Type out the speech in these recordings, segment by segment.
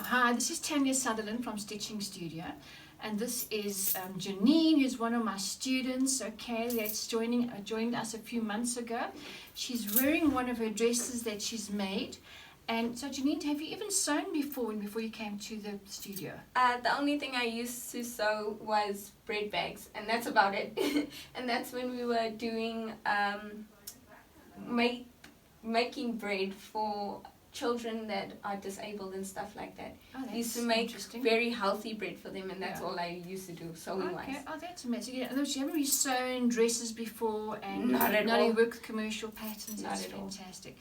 Hi, this is Tania Sutherland from Stitching Studio, and this is Janine, who's one of my students. Okay, that's joined us a few months ago. She's wearing one of her dresses that she's made. And so, Janine, have you even sewn before you came to the studio? The only thing I used to sew was bread bags, and that's about it. And that's when we were doing making bread for children that are disabled and stuff like that. Oh, I used to make very healthy bread for them, and that's all I used to do, sewing wise. Okay, oh, that's amazing. Yeah, and you haven't sewn dresses before, and not at all. You work with commercial patterns. Not That's at all. fantastic.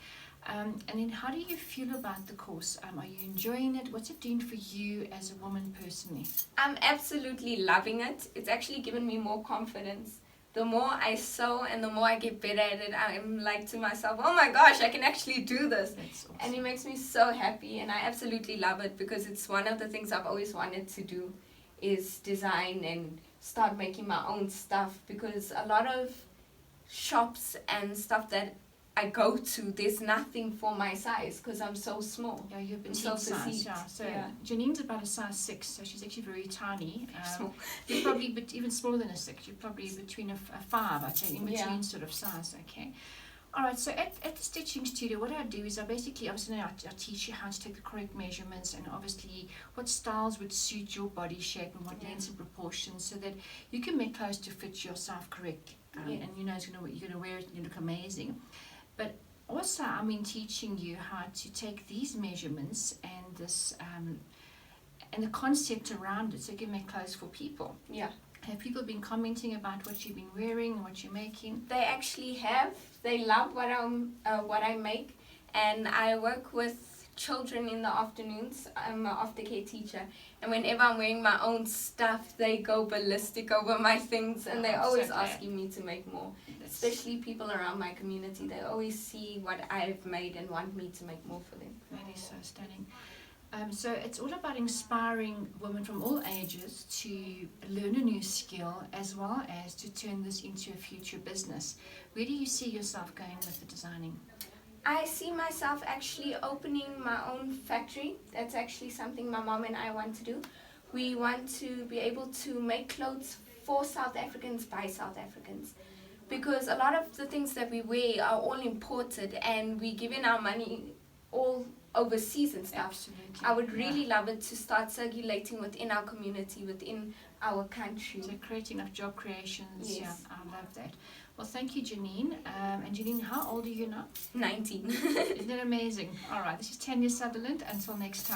And then, how do you feel about the course? Are you enjoying it? What's it doing for you as a woman personally? I'm absolutely loving it. It's actually given me more confidence. The more I sew and the more I get better at it, I'm like to myself, oh my gosh, I can actually do this. That's awesome. And it makes me so happy, and I absolutely love it because it's one of the things I've always wanted to do, is design and start making my own stuff, because a lot of shops and stuff that I go to, there's nothing for my size because I'm so small. Yeah, you're petite so size. Yeah. So yeah. Janine's about a size 6, so she's actually very tiny. Small. You're probably even smaller than a 6. You're probably between a 5, I'd say, in between sort of size. Okay. All right. So at the Stitching Studio, what I do is obviously I teach you how to take the correct measurements, and obviously what styles would suit your body shape and what lengths and proportions, so that you can make clothes to fit yourself correct. And you know you're gonna wear it and you look amazing. But also, teaching you how to take these measurements and this and the concept around it, so you can make clothes for people. Yeah. Have people been commenting about what you've been wearing and what you're making? They actually have. They love what I make, and I work with children in the afternoons. I'm an aftercare teacher, and whenever I'm wearing my own stuff, they go ballistic over my things, and they're always asking me to make more. Especially people around my community, they always see what I've made and want me to make more for them. That is so stunning. So it's all about inspiring women from all ages to learn a new skill, as well as to turn this into a future business. Where do you see yourself going with the designing? I see myself actually opening my own factory. That's actually something my mom and I want to do. We want to be able to make clothes for South Africans by South Africans. Because a lot of the things that we wear are all imported, and we give in our money all overseas and stuff. Absolutely. I would really love it to start circulating within our community, within our country. So creating of job creations. Yes. Yeah, I love that. Well, thank you, Janine. And Janine, how old are you now? 19. Isn't that amazing? All right, this is Tania Sutherland. Until next time.